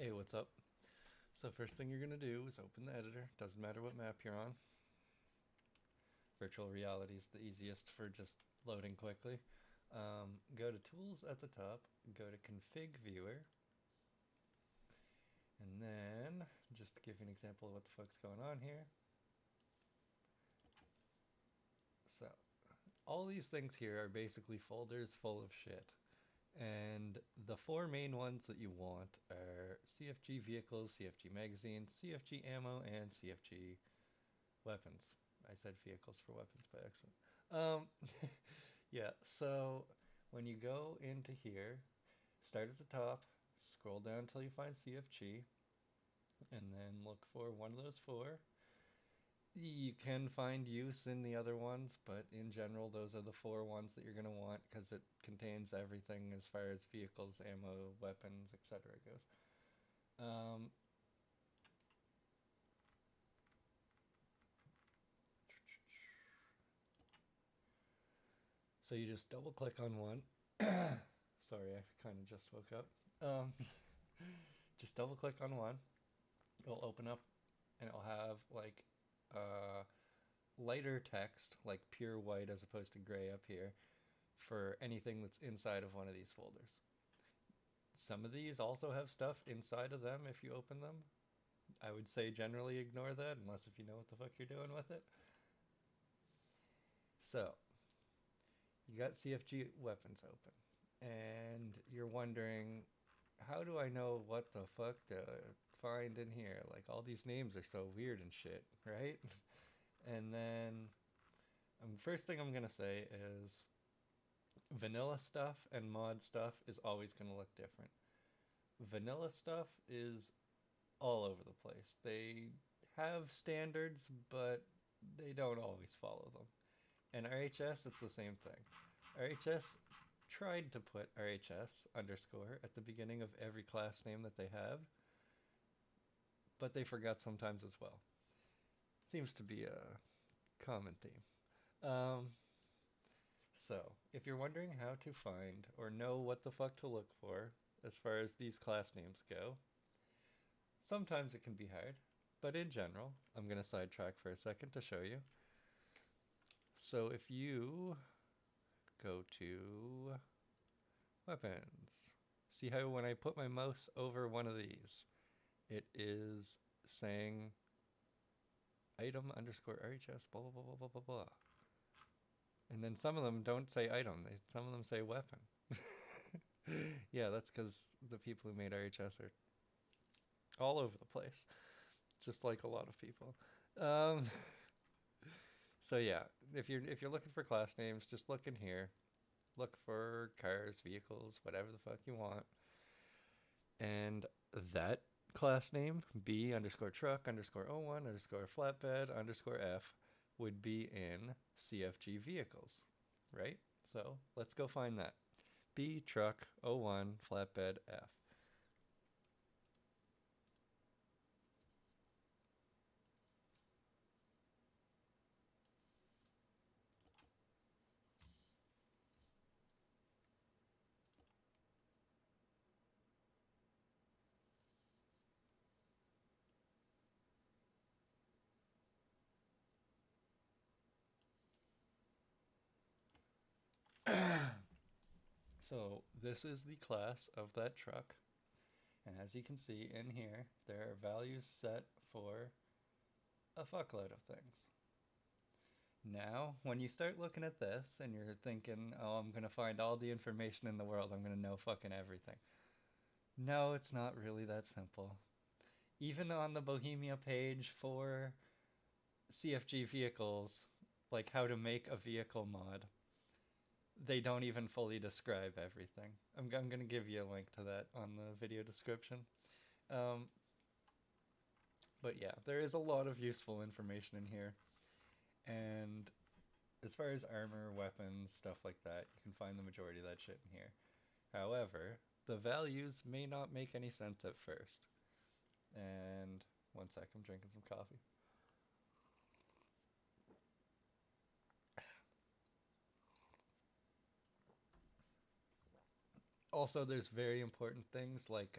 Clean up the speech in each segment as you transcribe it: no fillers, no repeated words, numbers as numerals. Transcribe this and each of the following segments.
Hey, what's up? So first thing you're gonna do is open the editor. Doesn't matter what map you're on. Virtual reality is the easiest for just loading quickly. Go to Tools at the top. Go to Config Viewer, and then just to give you an example of what the fuck's going on here. So all these things here are basically folders full of shit. And the four main ones that you want are CFG vehicles, CFG magazines, CFG ammo, and CFG weapons. I said vehicles for weapons by accident. Yeah, so when you go into here, start at the top, scroll down until you find CFG, and then look for one of those four. You can find use in the other ones, but in general, those are the four ones that you're going to want because it contains everything as far as vehicles, ammo, weapons, etc. goes. Um, so you just double click on one. Sorry, I kind of just woke up. Um, just double click on one. It'll open up and it'll have like uh, lighter text, like pure white as opposed to gray up here, for anything that's inside of one of these folders. Some of these also have stuff inside of them if you open them. I would say generally ignore that unless if you know what the fuck you're doing with it. So, you got CFG weapons open, and you're wondering, how do I know what the fuck to find in here? Like, all these names are so weird and shit, right? And then, first thing I'm gonna say is vanilla stuff and mod stuff is always gonna look different. Vanilla stuff is all over the place. They have standards, but they don't always follow them. And RHS, it's the same thing. RHS tried to put RHS underscore at the beginning of every class name that they have, but they forgot sometimes as well. Seems to be a common theme. So, if you're wondering how to find or know what the fuck to look for as far as these class names go, sometimes it can be hard, but in general, I'm going to sidetrack for a second to show you. So if you go to weapons, see how when I put my mouse over one of these, it is saying item underscore RHS, blah, blah, blah, blah, blah, blah, blah. And then some of them don't say item, some of them say weapon. Yeah, that's because the people who made RHS are all over the place, just like a lot of people. Um, so yeah, if you're looking for class names, just look in here. Look for cars, vehicles, whatever the fuck you want. And that class name, B underscore truck underscore O1 underscore flatbed underscore F, would be in CFG vehicles, right? So let's go find that. B truck O1 flatbed F. So this is the class of that truck. And as you can see in here, there are values set for a fuckload of things. Now, when you start looking at this and you're thinking, oh, I'm going to find all the information in the world, I'm going to know fucking everything. No, it's not really that simple. Even on the Bohemia page for CFG vehicles, like how to make a vehicle mod, they don't even fully describe everything. I'm going to give you a link to that on the video description. Um, but yeah, there is a lot of useful information in here. And as far as armor, weapons, stuff like that, you can find the majority of that shit in here. However, the values may not make any sense at first. And one sec, I'm drinking some coffee. Also, there's very important things like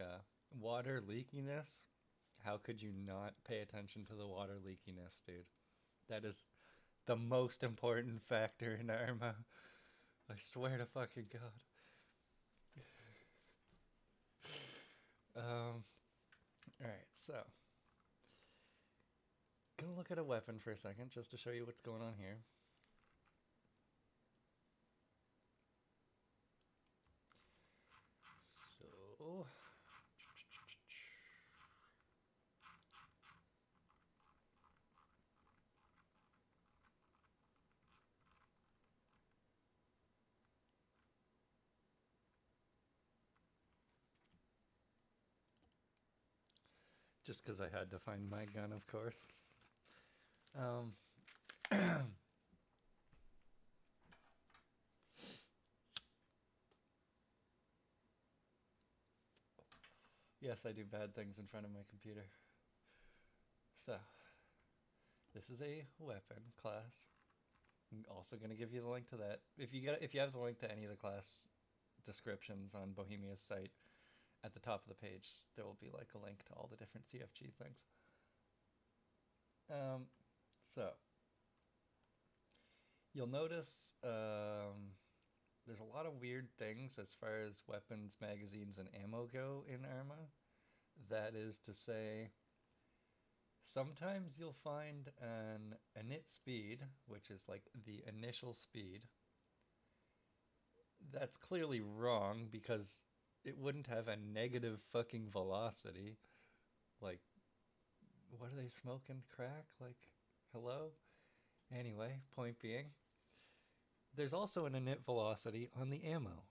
Water leakiness? How could you not pay attention to the water leakiness, dude? That is the most important factor in Arma. I swear to fucking God. Alright, so. Gonna look at a weapon for a second just to show you what's going on here. So. Just because I had to find my gun, of course. Yes, I do bad things in front of my computer. So, this is a weapon class. I'm also going to give you the link to that. If you have the link to any of the class descriptions on Bohemia's site, at the top of the page there will be like a link to all the different CFG things. So you'll notice there's a lot of weird things as far as weapons, magazines, and ammo go in Arma. That is to say, sometimes you'll find an init speed, which is like the initial speed. That's clearly wrong because it wouldn't have a negative fucking velocity. Like, what are they smoking? Crack? Like, hello? Anyway, point being, there's also an init velocity on the ammo,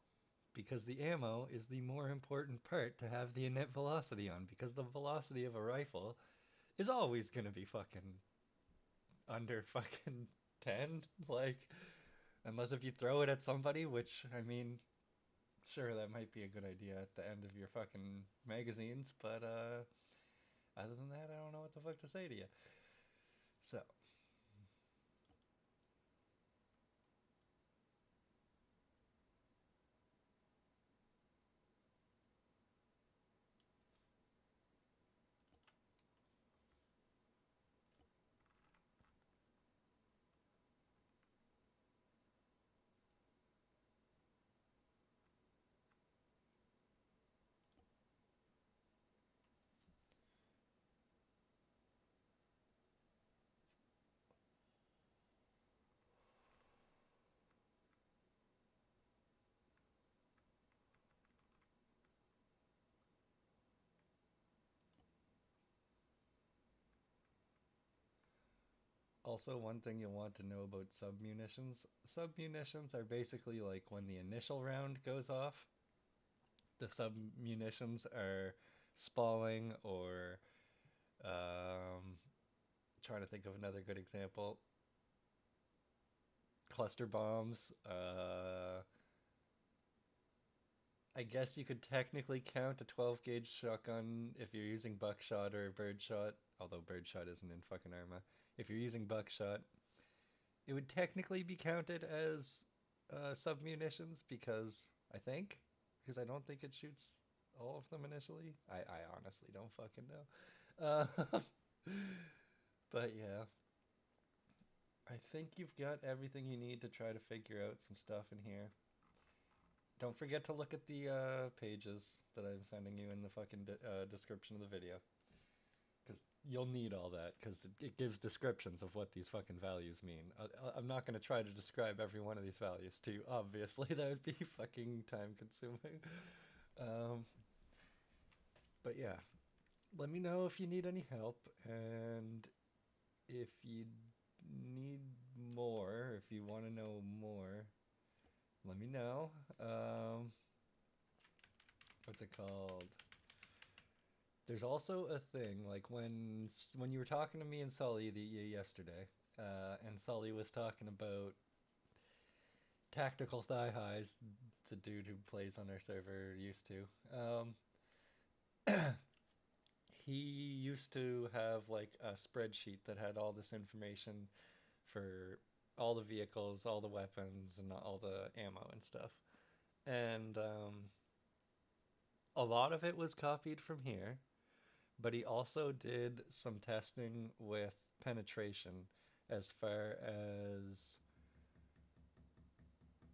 because the ammo is the more important part to have the init velocity on, because the velocity of a rifle is always going to be fucking under fucking 10. Like, unless if you throw it at somebody, which, I mean, sure, that might be a good idea at the end of your fucking magazines, but other than that, I don't know what the fuck to say to you. So, also, one thing you'll want to know about submunitions. Submunitions are basically like when the initial round goes off, the submunitions are spalling or trying to think of another good example. Cluster bombs. I guess you could technically count a 12 gauge shotgun if you're using buckshot or birdshot, although birdshot isn't in fucking Arma. If you're using buckshot, it would technically be counted as submunitions because I don't think it shoots all of them initially. I honestly don't fucking know. But yeah, I think you've got everything you need to try to figure out some stuff in here. Don't forget to look at the pages that I'm sending you in the fucking description of the video. Because you'll need all that, because it gives descriptions of what these fucking values mean. I'm not going to try to describe every one of these values to you, obviously. That would be fucking time consuming. But yeah, let me know if you need any help, and if you need more, if you want to know more, let me know. What's it called? There's also a thing like when you were talking to me and Sully yesterday, and Sully was talking about tactical thigh highs. It's a dude who plays on our server used to. He used to have like a spreadsheet that had all this information for all the vehicles, all the weapons, and all the ammo and stuff. And A lot of it was copied from here, but he also did some testing with penetration as far as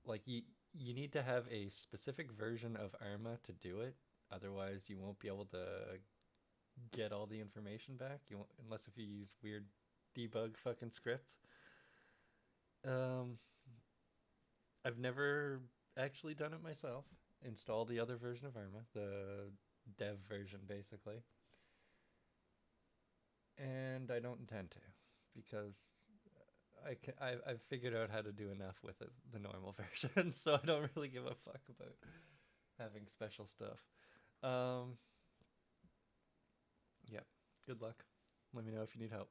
like you need to have a specific version of Arma to do it. Otherwise, you won't be able to get all the information back. You won't, unless if you use weird debug fucking scripts. Um, I've never actually done it myself. Install the other version of Arma, the dev version, basically, and I don't intend to because I've figured out how to do enough with it, the normal version, so I don't really give a fuck about having special stuff. Um, yeah. Good luck. Let me know if you need help.